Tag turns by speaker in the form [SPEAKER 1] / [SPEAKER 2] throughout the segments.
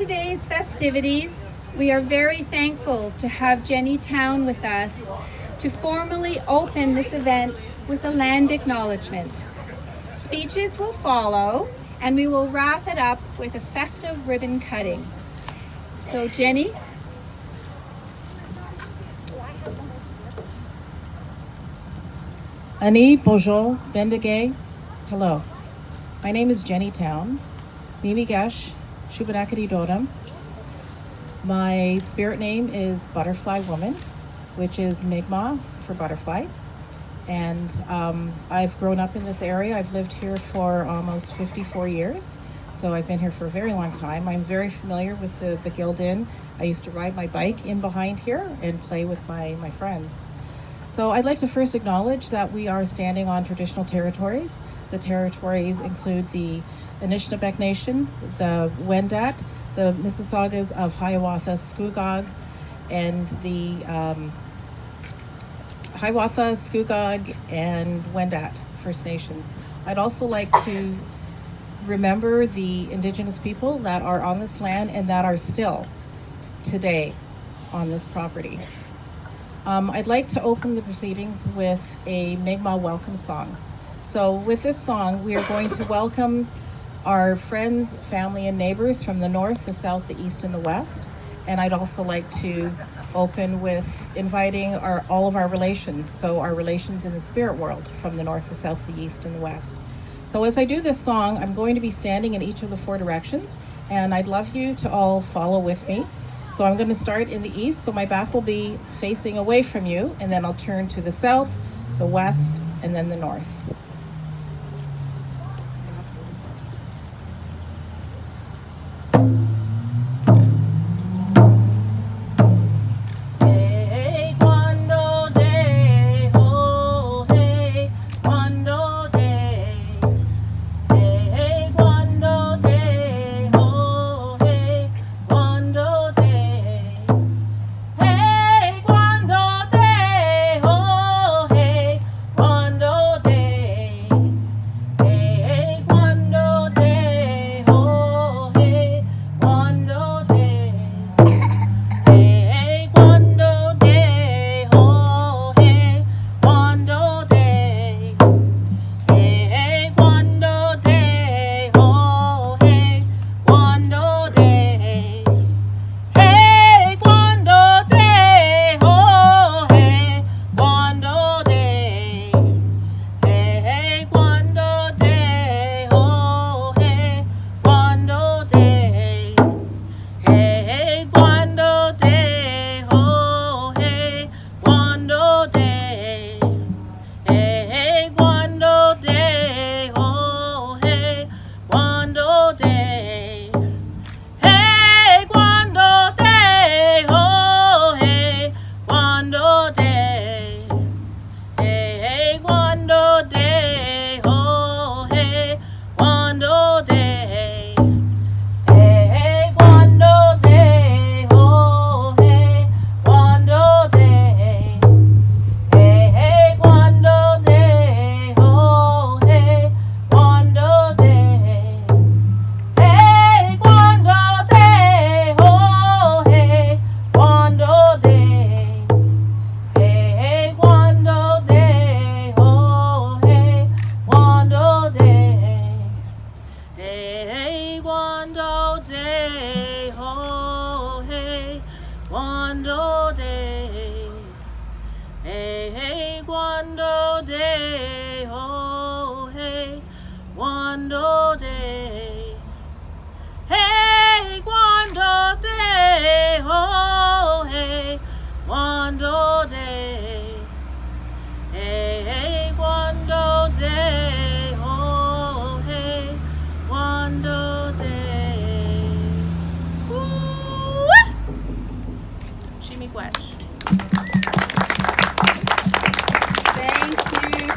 [SPEAKER 1] today's festivities, we are very thankful to have Jenny Town with us to formally open this event with a land acknowledgement. Speeches will follow, and we will wrap it up with a festive ribbon cutting. So Jenny.
[SPEAKER 2] Ani, bonjour, bendigay, hello. My name is Jenny Town. Mimi Gesh, Shubanakadi Dodam. My spirit name is Butterfly Woman, which is Mi'kmaq for butterfly. And I've grown up in this area. I've lived here for almost 54 years. So I've been here for a very long time. I'm very familiar with the Guild Inn. I used to ride my bike in behind here and play with my friends. So I'd like to first acknowledge that we are standing on traditional territories. The territories include the Anishinaabe Nation, the Wendat, the Mississaugas of Hiawatha, Scugog, and the Hiawatha, Scugog, and Wendat First Nations. I'd also like to remember the Indigenous people that are on this land and that are still today on this property. I'd like to open the proceedings with a Mi'kmaq welcome song. So with this song, we are going to welcome our friends, family, and neighbors from the north, the south, the east, and the west. And I'd also like to open with inviting all of our relations, so our relations in the spirit world from the north, the south, the east, and the west. So as I do this song, I'm going to be standing in each of the four directions, and I'd love you to all follow with me. So I'm going to start in the east, so my back will be facing away from you, and then I'll turn to the south, the west, and then the north.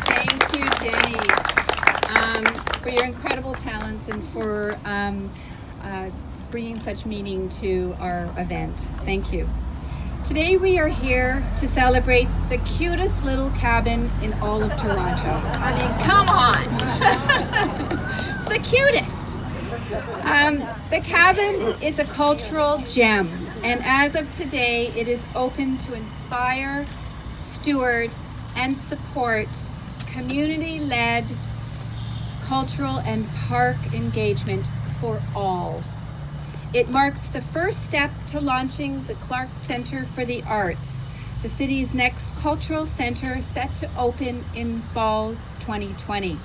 [SPEAKER 1] Thank you, Jenny, for your incredible talents and for bringing such meaning to our event. Thank you. Today we are here to celebrate the cutest little cabin in all of Toronto. I mean, come on. It's the cutest. The cabin is a cultural gem, and as of today, it is open to inspire, steward, and support community-led cultural and park engagement for all. It marks the first step to launching the Clark Centre for the Arts, the city's next cultural centre set to open in fall 2020.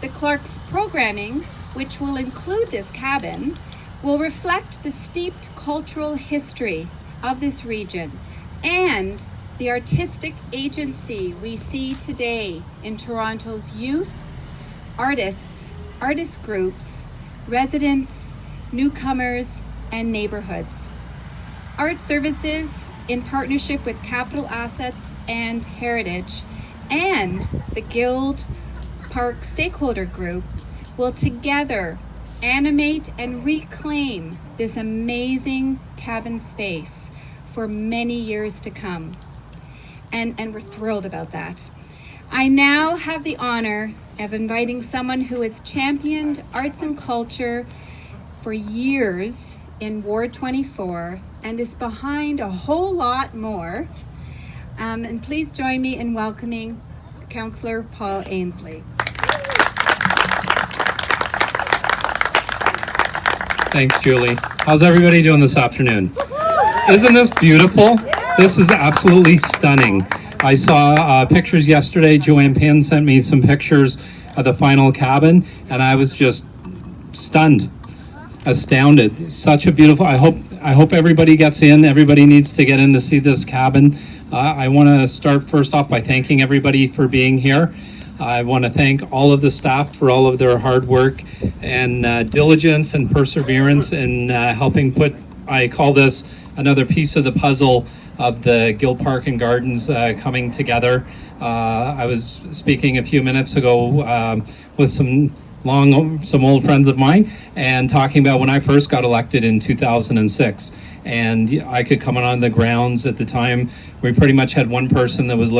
[SPEAKER 1] The Clark's programming, which will include this cabin, will reflect the steeped cultural history of this region and the artistic agency we see today in Toronto's youth, artists, artist groups, residents, newcomers, and neighborhoods. Art Services, in partnership with Capital Assets and Heritage and the Guild Park Stakeholder Group, will together animate and reclaim this amazing cabin space for many years to come. And we're thrilled about that. I now have the honor of inviting someone who has championed arts and culture for years in Ward 24 and is behind a whole lot more. And please join me in welcoming Councillor Paul Ainsley.
[SPEAKER 3] Thanks, Julie. How's everybody doing this afternoon? Isn't this beautiful? This is absolutely stunning. I saw pictures yesterday. Joanne Pin sent me some pictures of the final cabin, and I was just stunned, astounded. Such a beautiful. I hope everybody gets in. Everybody needs to get in to see this cabin. I want to start first off by thanking everybody for being here. I want to thank all of the staff for all of their hard work and diligence and perseverance in helping put, I call this another piece of the puzzle of the Guild Park and Gardens coming together. I was speaking a few minutes ago with some old friends of mine and talking about when I first got elected in 2006. And I could come on the grounds at the time. We pretty much had one person that was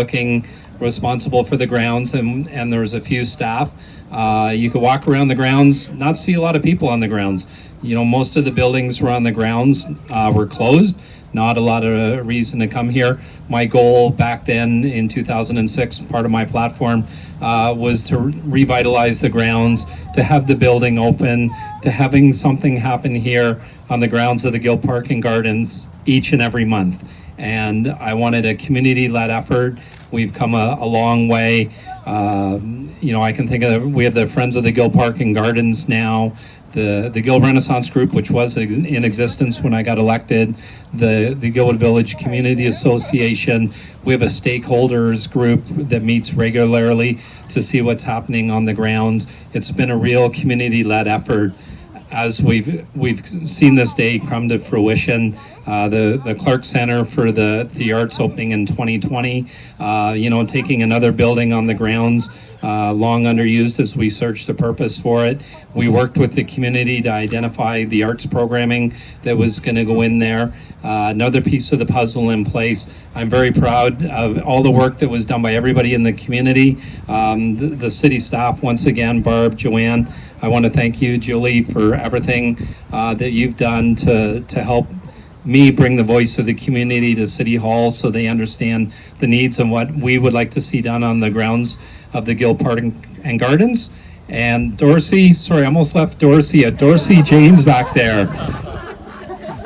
[SPEAKER 3] responsible for the grounds, and there was a few staff. You could walk around the grounds, not see a lot of people on the grounds. You know, most of the buildings were on the grounds were closed. Not a lot of reason to come here. My goal back then in 2006, part of my platform, was to revitalize the grounds, to have the building open, to having something happen here on the grounds of the Guild Park and Gardens each and every month. And I wanted a community-led effort. We've come a long way. You know, I can think of, we have the Friends of the Guild Park and Gardens now, the Guild Renaissance Group, which was in existence when I got elected, the Guild Village Community Association. We have a stakeholders group that meets regularly to see what's happening on the grounds. It's been a real community-led effort as we've seen this day come to fruition. The Clark Center for the Arts opening in 2020, you know, taking another building on the grounds, long underused as we searched the purpose for it. We worked with the community to identify the arts programming that was going to go in there. Another piece of the puzzle in place. I'm very proud of all the work that was done by everybody in the community. The city staff, once again, Barb, Joanne, I want to thank you, Julie, for everything that you've done to help me bring the voice of the community to City Hall so they understand the needs and what we would like to see done on the grounds of the Guild Park and Gardens. And Dorsey, sorry, I almost left Dorsey, Dorsey James back there.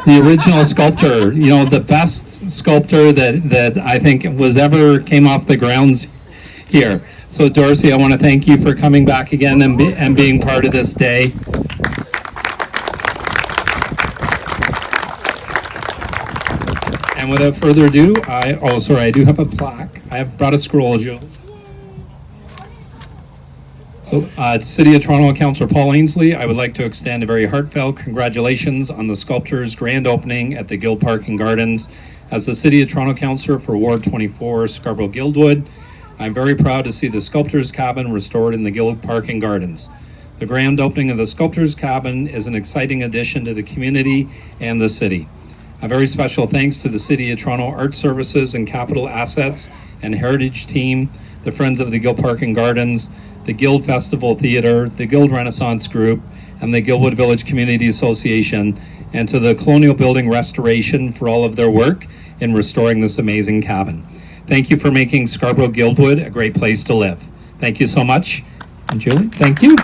[SPEAKER 3] The original sculptor, you know, the best sculptor that I think came off the grounds here. So Dorsey, I want to thank you for coming back again and being part of this day. And without further ado, I do have a plaque. I have brought a scroll, Joe. So, City of Toronto Councillor Paul Ainsley, I would like to extend a very heartfelt congratulations on the Sculptor's grand opening at the Guild Park and Gardens. As the City of Toronto Councillor for Ward 24, Scarborough Guildwood, I'm very proud to see the Sculptor's Cabin restored in the Guild Park and Gardens. The grand opening of the Sculptor's Cabin is an exciting addition to the community and the city. A very special thanks to the City of Toronto Art Services and Capital Assets and Heritage Team, the Friends of the Guild Park and Gardens, the Guild Festival Theatre, the Guild Renaissance Group, and the Guildwood Village Community Association, and to the Colonial Building Restoration for all of their work in restoring this amazing cabin. Thank you for making Scarborough Guildwood a great place to live. Thank you so much. And Julie, thank you.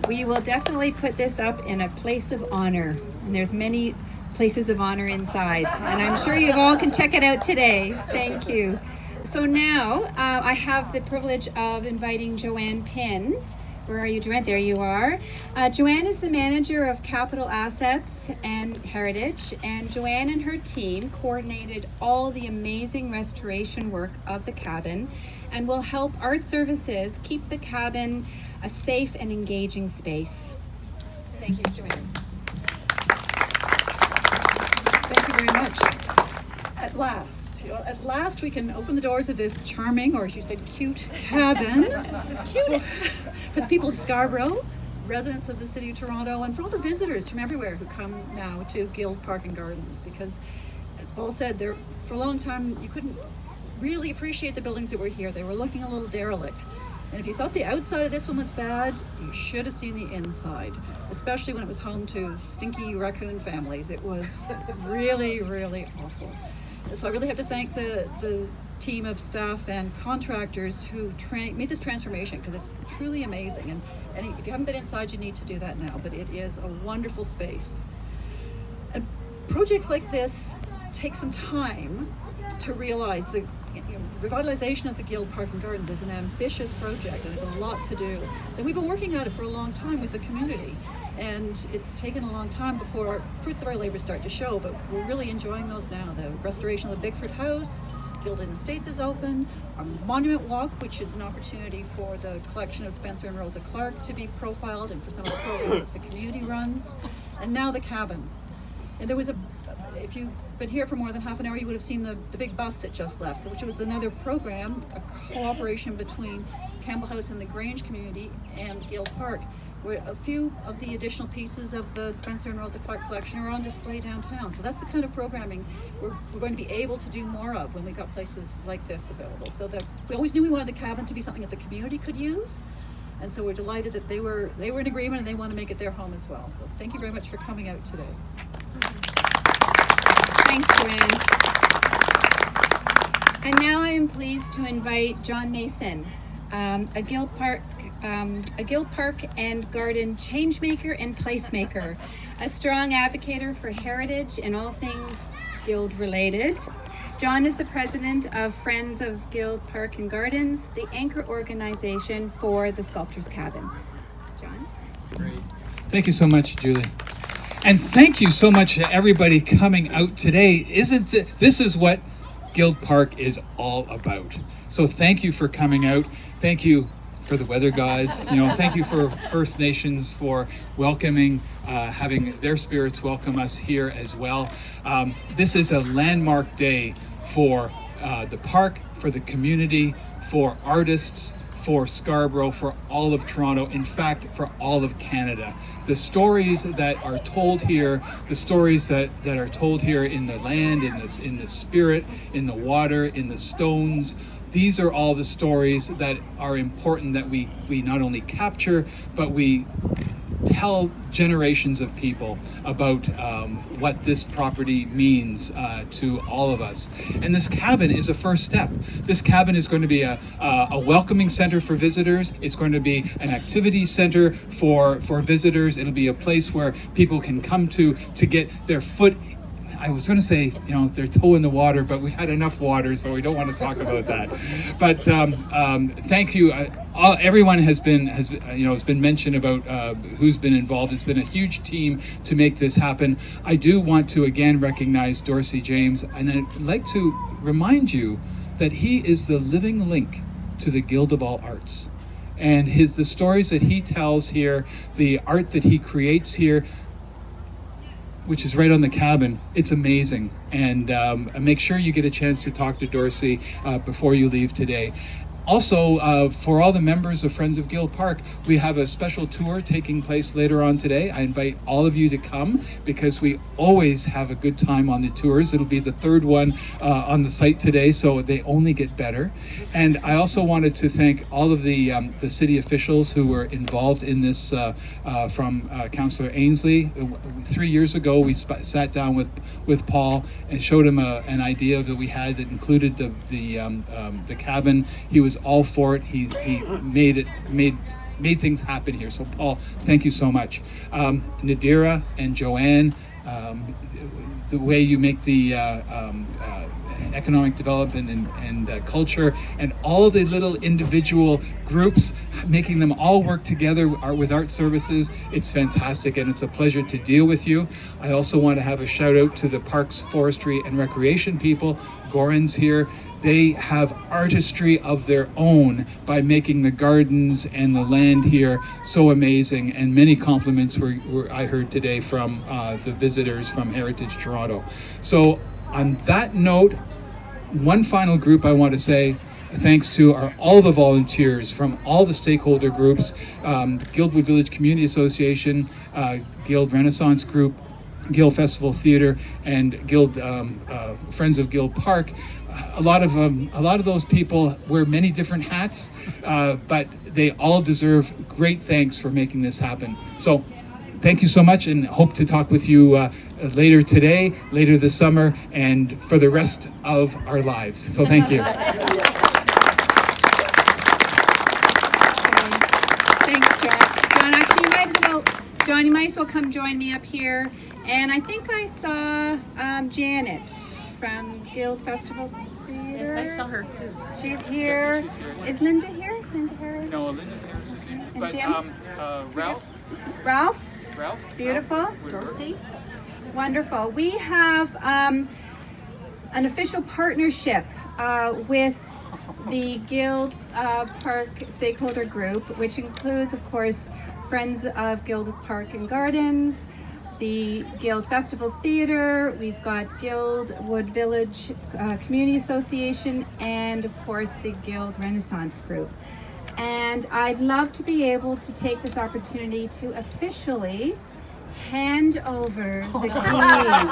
[SPEAKER 1] We will definitely put this up in a place of honor. And there's many places of honor inside. And I'm sure you all can check it out today. Thank you. So now I have the privilege of inviting Joanne Pinn. Where are you, Joanne? There you are. Joanne is the manager of Capital Assets and Heritage, and Joanne and her team coordinated all the amazing restoration work of the cabin and will help Art Services keep the cabin a safe and engaging space. Thank you, Joanne.
[SPEAKER 4] Thank you very much. At last we can open the doors of this charming, or as you said, cute cabin for the people of Scarborough, residents of the City of Toronto, and for all the visitors from everywhere who come now to Guild Park and Gardens, because as Paul said, there for a long time you couldn't really appreciate the buildings that were here. They were looking a little derelict. And if you thought the outside of this one was bad, you should have seen the inside, especially when it was home to stinky raccoon families. It was really, really awful. So I really have to thank the team of staff and contractors who made this transformation, because it's truly amazing. And if you haven't been inside, you need to do that now, but it is a wonderful space. And projects like this take some time to realize the revitalization of the Guild Park and Gardens is an ambitious project, and there's a lot to do. So we've been working at it for a long time with the community, and it's taken a long time before fruits of our labor start to show, but we're really enjoying those now. The restoration of the Bigford House, Guilded Estates is open, our Monument Walk, which is an opportunity for the collection of Spencer and Rosa Clark to be profiled, and for some of the programs that the community runs, and now the cabin. And there was if you've been here for more than half an hour, you would have seen the big bus that just left, which was another program, a cooperation between Campbell House and the Grange community and Guild Park, where a few of the additional pieces of the Spencer and Rosa Clark collection are on display downtown. So that's the kind of programming we're going to be able to do more of when we've got places like this available. So that we always knew we wanted the cabin to be something that the community could use. And so we're delighted that they were in agreement, and they want to make it their home as well. So thank you very much for coming out today.
[SPEAKER 1] Thanks, Joanne. And now I am pleased to invite John Mason, a Guild Park and Garden changemaker and placemaker, a strong advocate for heritage and all things Guild related. John is the president of Friends of Guild Park and Gardens, the anchor organization for the Sculptor's Cabin. John?
[SPEAKER 5] Great. Thank you so much, Julie. And thank you so much to everybody coming out today. This is what Guild Park is all about. So thank you for coming out. Thank you for the weather gods. Thank you for First Nations for welcoming, having their spirits welcome us here as well. This is a landmark day for the park, for the community, for artists, for Scarborough, for all of Toronto, in fact, for all of Canada. The stories that are told here, the stories that are told here in the land, in the spirit, in the water, in the stones, these are all the stories that are important that we not only capture, but we tell generations of people about what this property means to all of us. And this cabin is a first step. This cabin is going to be a welcoming center for visitors. It's going to be an activity center for visitors. It'll be a place where people can come to get their foot, I was going to say, their toe in the water, but we've had enough water, so we don't want to talk about that. But thank you. Everyone has been mentioned about who's been involved. It's been a huge team to make this happen. I do want to again recognize Dorsey James, and I'd like to remind you that he is the living link to the Guild of All Arts, and the stories that he tells here, the art that he creates here, which is right on the cabin. It's amazing. And make sure you get a chance to talk to Dorsey before you leave today. Also, for all the members of Friends of Guild Park, we have a special tour taking place later on today. I invite all of you to come because we always have a good time on the tours. It'll be the third one on the site today, so they only get better. And I also wanted to thank all of the city officials who were involved in this, from Councillor Ainsley. 3 years ago, we sat down with Paul and showed him an idea that we had that included the cabin. He was all for it. He made things happen here. So Paul, thank you so much. Nadira and Joanne, the way you make the economic development and culture, and all the little individual groups, making them all work together with art services. It's fantastic, and it's a pleasure to deal with you. I also want to have a shout out to the Parks, Forestry and Recreation people. Goran's here. They have artistry of their own by making the gardens and the land here so amazing, and many compliments were I heard today from the visitors from Heritage Toronto. So on that note, one final group I want to say thanks to are all the volunteers from all the stakeholder groups, Guildwood Village Community Association, Guild Renaissance Group, Guild Festival Theatre, and Guild Friends of Guild Park. A lot of those people wear many different hats, but they all deserve great thanks for making this happen. So thank you so much, and hope to talk with you later today, later this summer, and for the rest of our lives. So thank you.
[SPEAKER 1] Thanks, John. John, you might as well come join me up here. And I think I saw Janet from Guild Festival Theatre.
[SPEAKER 6] Yes, I saw her too.
[SPEAKER 1] She's here. Is Linda here? Linda Harris?
[SPEAKER 5] No, Linda Harris is here.
[SPEAKER 1] And
[SPEAKER 5] But
[SPEAKER 1] Jim?
[SPEAKER 5] Ralph?
[SPEAKER 1] Ralph?
[SPEAKER 5] Ralph?
[SPEAKER 1] Beautiful.
[SPEAKER 6] Dorsey?
[SPEAKER 1] Wonderful. We have an official partnership with the Guild Park Stakeholder Group, which includes, of course, Friends of Guild Park and Gardens, the Guild Festival Theatre, we've got Guildwood Village Community Association, and of course the Guild Renaissance Group. And I'd love to be able to take this opportunity to officially hand over the keys.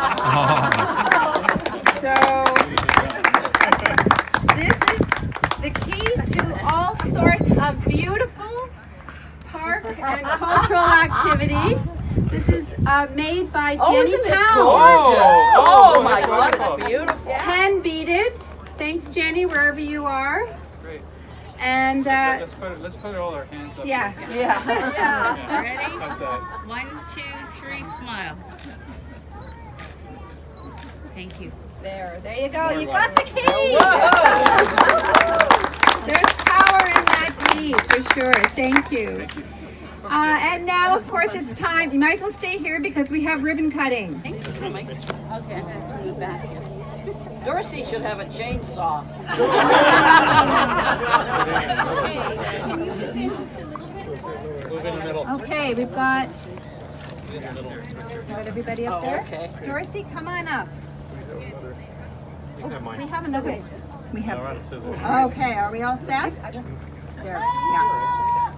[SPEAKER 1] So this is the key to all sorts of beautiful park and cultural activity. This is made by Jenny
[SPEAKER 6] Isn't it
[SPEAKER 1] Town.
[SPEAKER 6] gorgeous? Oh my God, it's beautiful.
[SPEAKER 1] Can beat it. Thanks, Jenny, wherever you are.
[SPEAKER 5] That's great.
[SPEAKER 1] And
[SPEAKER 5] Let's put all our hands up.
[SPEAKER 1] yes.
[SPEAKER 6] Yeah.
[SPEAKER 7] Ready?
[SPEAKER 5] How's that?
[SPEAKER 7] 1, 2, 3, smile. Thank you.
[SPEAKER 1] There you go. You got the key. There's power in that key for sure. Thank you. And now, of course, it's time. You might as well stay here because we have ribbon cutting.
[SPEAKER 6] She's coming. Okay, I'm gonna put it back here. Dorsey should have a chainsaw.
[SPEAKER 1] Okay, we've got everybody up there.
[SPEAKER 6] Okay.
[SPEAKER 1] Dorsey, come on up. Oh, we have another. We have. Okay, are we all set? There. Yeah.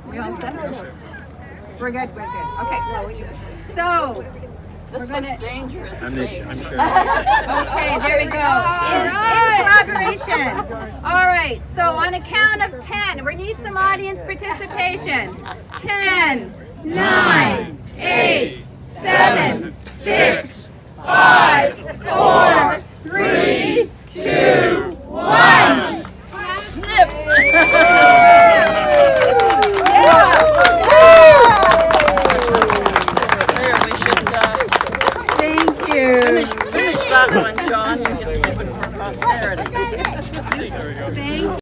[SPEAKER 1] We all set? We're good. Okay. So.
[SPEAKER 6] This looks dangerous to me.
[SPEAKER 1] Okay, there we go. In collaboration. All right, so on a count of 10, we need some audience participation. 10, 9, 8, 7, 6, 5, 4, 3, 2, 1.
[SPEAKER 6] Snip! There, we should
[SPEAKER 1] Thank you.
[SPEAKER 6] finish that one, John. You can keep it for posterity.
[SPEAKER 1] Thank you.